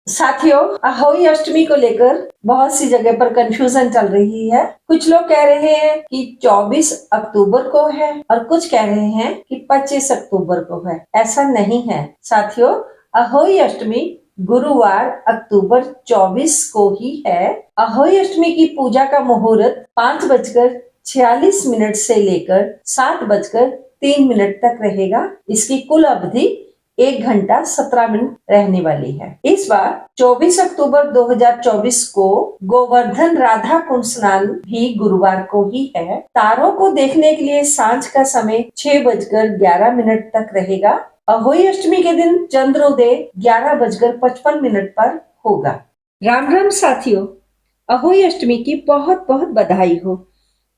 साथियों, अहोई अष्टमी को लेकर बहुत सी जगह पर कंफ्यूजन चल रही है। कुछ लोग कह रहे हैं कि 24 अक्टूबर को है और कुछ कह रहे हैं कि 25 अक्टूबर को है। ऐसा नहीं है साथियों, अहोई अष्टमी गुरुवार अक्टूबर 24 को ही है। अहोई अष्टमी की पूजा का मुहूर्त 5:46 से लेकर 7:03 तक रहेगा। इसकी कुल अवधि 1 घंटा 17 मिनट रहने वाली है। इस बार 24 अक्टूबर 2024 को गोवर्धन राधा कुंड स्नान भी गुरुवार को ही है। तारों को देखने के लिए सांझ का समय 6:11 तक रहेगा। अहोई अष्टमी के दिन चंद्रोदय 11:55 पर होगा। राम राम साथियों, अहोई अष्टमी की बहुत बहुत बधाई हो।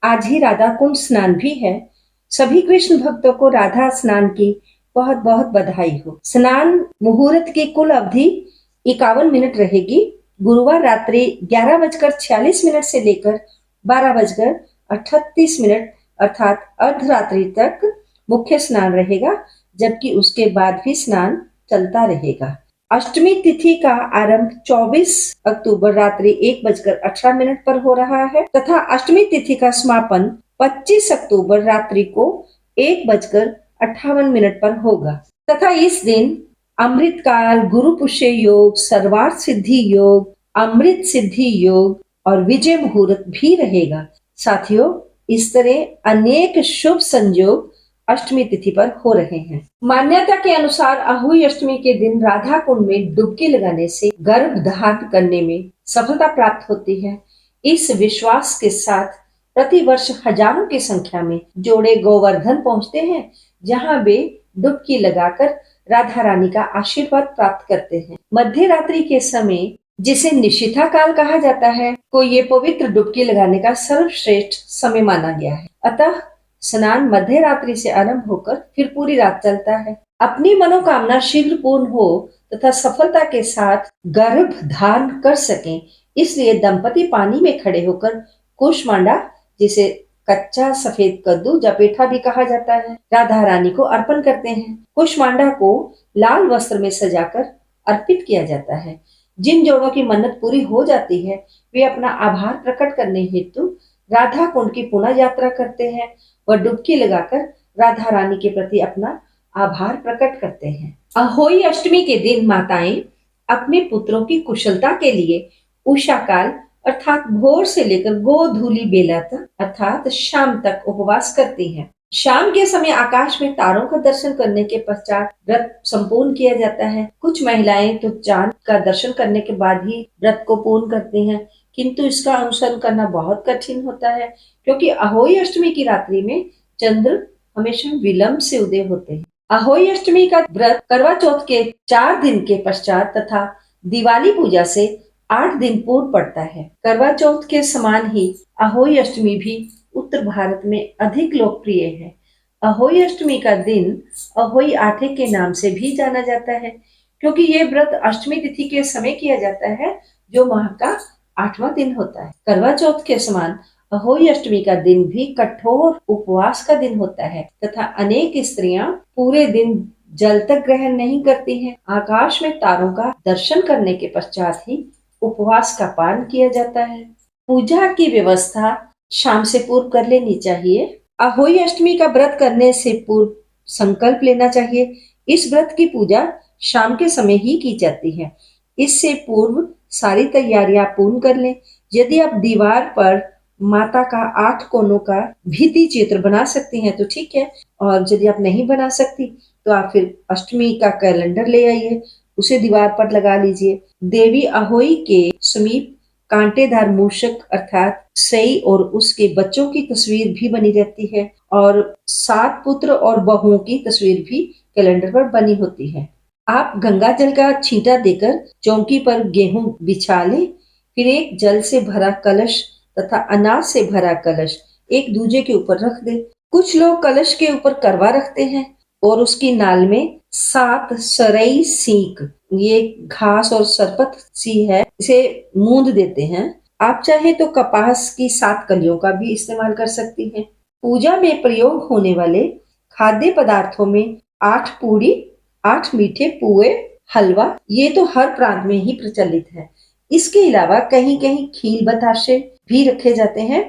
आज ही राधा कुंड स्नान भी है। सभी कृष्ण भक्तों को राधा स्नान की बहुत बहुत बधाई हो। स्नान मुहूर्त की कुल अवधि 51 मिनट रहेगी। गुरुवार रात्रि 11:46 से लेकर 12:38 अर्थात अर्धरात्रि तक मुख्य स्नान रहेगा, जबकि उसके बाद भी स्नान चलता रहेगा। अष्टमी तिथि का आरंभ 24 अक्टूबर रात्रि 1:18 पर हो रहा है तथा अष्टमी तिथि का समापन 25 अक्टूबर रात्रि को 1:58 पर होगा तथा इस दिन अमृतकाल, गुरु पुष्य योग, सर्वार्थ सिद्धि योग, अमृत सिद्धि योग और विजय मुहूर्त भी रहेगा। साथियों, इस तरह अनेक शुभ संयोग अष्टमी तिथि पर हो रहे हैं। मान्यता के अनुसार अहोई अष्टमी के दिन राधा कुंड में डुबकी लगाने से गर्भ धारण करने में सफलता प्राप्त होती है। इस विश्वास के साथ प्रतिवर्ष हजारों की संख्या में जोड़े गोवर्धन पहुंचते हैं, जहां वे डुबकी लगाकर राधा रानी का आशीर्वाद प्राप्त करते हैं। मध्य रात्रि के समय, जिसे निशिथा काल कहा जाता है, को ये पवित्र डुबकी लगाने का सर्वश्रेष्ठ समय माना गया है। अतः स्नान मध्य रात्रि से आरंभ होकर फिर पूरी रात चलता है। अपनी मनोकामना शीघ्र पूर्ण हो तथा सफलता के साथ गर्भ धारण कर सकें, इसलिए दंपति पानी में खड़े होकर कूष्मांडा, जिसे कच्चा सफेद कद्दू या पेठा भी कहा जाता है, राधा रानी को अर्पण करते हैं। कूष्मांडा को लाल वस्त्र में सजाकर अर्पित किया जाता है। जिन जोड़ों की मन्नत पूरी हो जाती है, वे अपना आभार प्रकट करने हेतु राधा कुंड की पुनः यात्रा करते हैं व डुबकी लगाकर राधा रानी के प्रति अपना आभार प्रकट करते हैं। अहोई अष्टमी के दिन माताएं अपने पुत्रों की कुशलता के लिए उषा काल अर्थात भोर से लेकर गोधूली बेला तक अर्थात शाम तक उपवास करती हैं। शाम के समय आकाश में तारों का दर्शन करने के पश्चात व्रत संपूर्ण किया जाता है। कुछ महिलाएं तो चांद का दर्शन करने के बाद ही व्रत को पूर्ण करती हैं, किंतु इसका अनुसरण करना बहुत कठिन होता है, क्योंकि अहोई अष्टमी की रात्रि में चंद्र हमेशा विलंब से उदय होते हैं। अहोई अष्टमी का व्रत करवा चौथ के 4 दिन के पश्चात तथा दिवाली पूजा से 8 दिन पूर्व पड़ता है। करवा चौथ के समान ही अहोई अष्टमी भी उत्तर भारत में अधिक लोकप्रिय है। अहोई अष्टमी का दिन अहोई आठे के नाम से भी जाना जाता है, क्योंकि ये व्रत अष्टमी तिथि के समय किया जाता है, जो माह का 8वां दिन होता है। करवा चौथ के समान अहोई अष्टमी का दिन भी कठोर उपवास का दिन होता है तथा अनेक स्त्रियां पूरे दिन जल तक ग्रहण नहीं करती हैं। आकाश में तारों का दर्शन करने के पश्चात ही उपवास का पालन किया जाता है। पूजा की व्यवस्था शाम से पूर्व कर लेनी चाहिए। अहोई अष्टमी का व्रत करने से पूर्व संकल्प लेना चाहिए। इस व्रत की पूजा शाम के समय ही की जाती है। इससे पूर्व सारी तैयारियां पूर्ण कर लें। यदि आप दीवार पर माता का 8 कोनों का भित्ति चित्र बना सकती हैं तो ठीक है, और यदि आप नहीं बना सकती तो आप फिर अष्टमी का कैलेंडर ले आइए, उसे दीवार पर लगा लीजिए। देवी अहोई के समीप कांटेदार मूषक अर्थात सई और उसके बच्चों की तस्वीर भी बनी रहती है और 7 पुत्र और बहुओं की तस्वीर भी कैलेंडर पर बनी होती है। आप गंगा जल का छींटा देकर चौकी पर गेहूं बिछा लें, फिर एक जल से भरा कलश तथा अनाज से भरा कलश एक दूजे के ऊपर रख दें। कुछ लोग कलश के ऊपर करवा रखते हैं और उसकी नाल में 7 सरई सीक, ये घास और सरपत सी है, इसे मूंद देते हैं। आप चाहे तो कपास की 7 कलियों का भी इस्तेमाल कर सकती हैं। पूजा में प्रयोग होने वाले खाद्य पदार्थों में 8 पूरी, 8 मीठे पुए, हलवा ये तो हर प्रांत में ही प्रचलित है। इसके अलावा कहीं कहीं खील बताशे भी रखे जाते हैं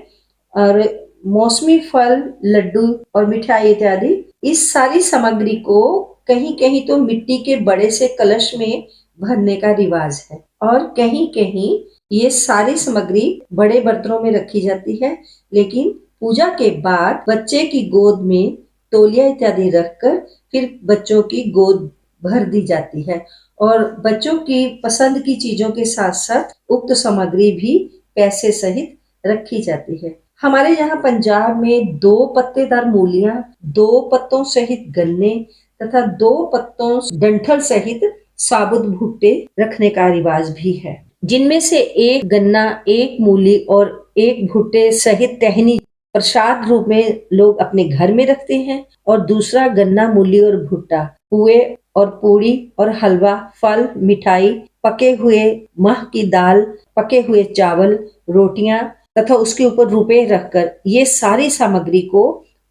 और मौसमी फल, लड्डू और मिठाई इत्यादि। इस सारी सामग्री को कहीं कहीं तो मिट्टी के बड़े से कलश में भरने का रिवाज है और कहीं कहीं ये सारी सामग्री बड़े बर्तनों में रखी जाती है, लेकिन पूजा के बाद बच्चे की गोद में तौलिया इत्यादि रखकर फिर बच्चों की गोद भर दी जाती है और बच्चों की पसंद की चीजों के साथ साथ उक्त सामग्री भी पैसे सहित रखी जाती है। हमारे यहाँ पंजाब में 2 पत्तेदार मूलियां, 2 पत्तों सहित गन्ने तथा 2 पत्तों डंठल सहित साबुत भुट्टे रखने का रिवाज भी है, जिनमें से एक गन्ना, एक मूली और एक भुट्टे सहित टहनी प्रसाद रूप में लोग अपने घर में रखते हैं और दूसरा गन्ना, मूली और भुट्टा पुए और पूड़ी और हलवा, फल, मिठाई, पके हुए मह की दाल, पके हुए चावल, रोटियां तथा उसके ऊपर रुपए रखकर ये सारी सामग्री को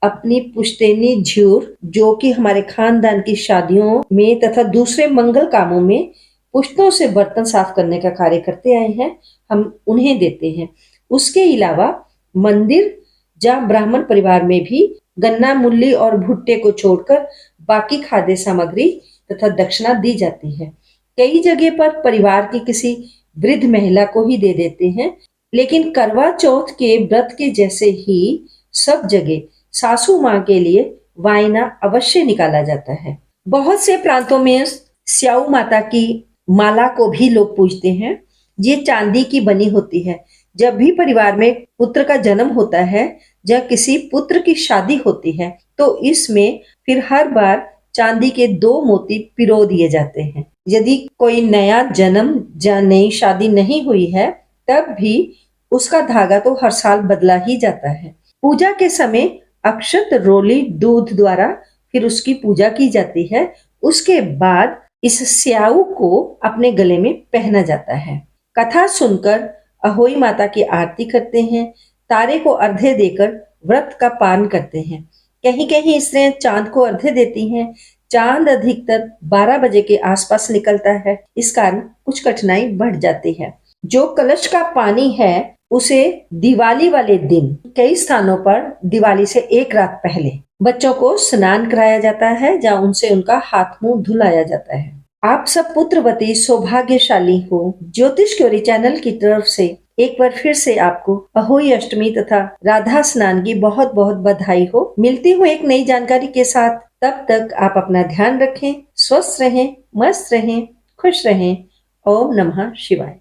अपनी पुश्तैनी झूर, जो कि हमारे खानदान की शादियों में तथा दूसरे मंगल कामों में पुश्तों से बर्तन साफ करने का कार्य करते आए हैं, हम उन्हें देते हैं। उसके अलावा मंदिर या ब्राह्मण परिवार में भी गन्ना, मूली और भुट्टे को छोड़कर बाकी खाद्य सामग्री तथा दक्षिणा दी जाती है। कई जगह पर परिवार की किसी वृद्ध महिला को ही दे देते हैं, लेकिन करवा चौथ के व्रत के जैसे ही सब जगह सासू माँ के लिए वायना अवश्य निकाला जाता है। बहुत से प्रांतों में स्याऊ माता की माला को भी लोग पूजते हैं। ये चांदी की बनी होती है। जब भी परिवार में पुत्र का जन्म होता है या किसी पुत्र की शादी होती है तो इसमें फिर हर बार चांदी के 2 मोती पिरो दिए जाते हैं। यदि कोई नया जन्म या नई शादी नहीं हुई है तब भी उसका धागा तो हर साल बदला ही जाता है। पूजा के समय अक्षत, रोली, दूध द्वारा फिर उसकी पूजा की जाती है। उसके बाद इस स्याऊ को अपने गले में पहना जाता है। कथा सुनकर अहोई माता की आरती करते हैं। तारे को अर्घ्य देकर व्रत का पालन करते हैं। कहीं कहीं स्त्रियां चांद को अर्घ्य देती हैं। चांद अधिकतर 12 बजे के आसपास निकलता है, इस कारण कुछ कठिनाई बढ़ जाती है। जो कलश का पानी है उसे दिवाली वाले दिन कई स्थानों पर दिवाली से 1 रात पहले बच्चों को स्नान कराया जाता है या उनसे उनका हाथ मुंह धुलाया जाता है। आप सब पुत्रवती सौभाग्यशाली हो। ज्योतिष क्योरी चैनल की तरफ से एक बार फिर से आपको अहोई अष्टमी तथा राधा स्नान की बहुत बहुत बधाई हो। मिलती हूँ एक नई जानकारी के साथ। तब तक आप अपना ध्यान रखें, स्वस्थ रहें, मस्त रहें, खुश रहें। ओम नमः शिवाय।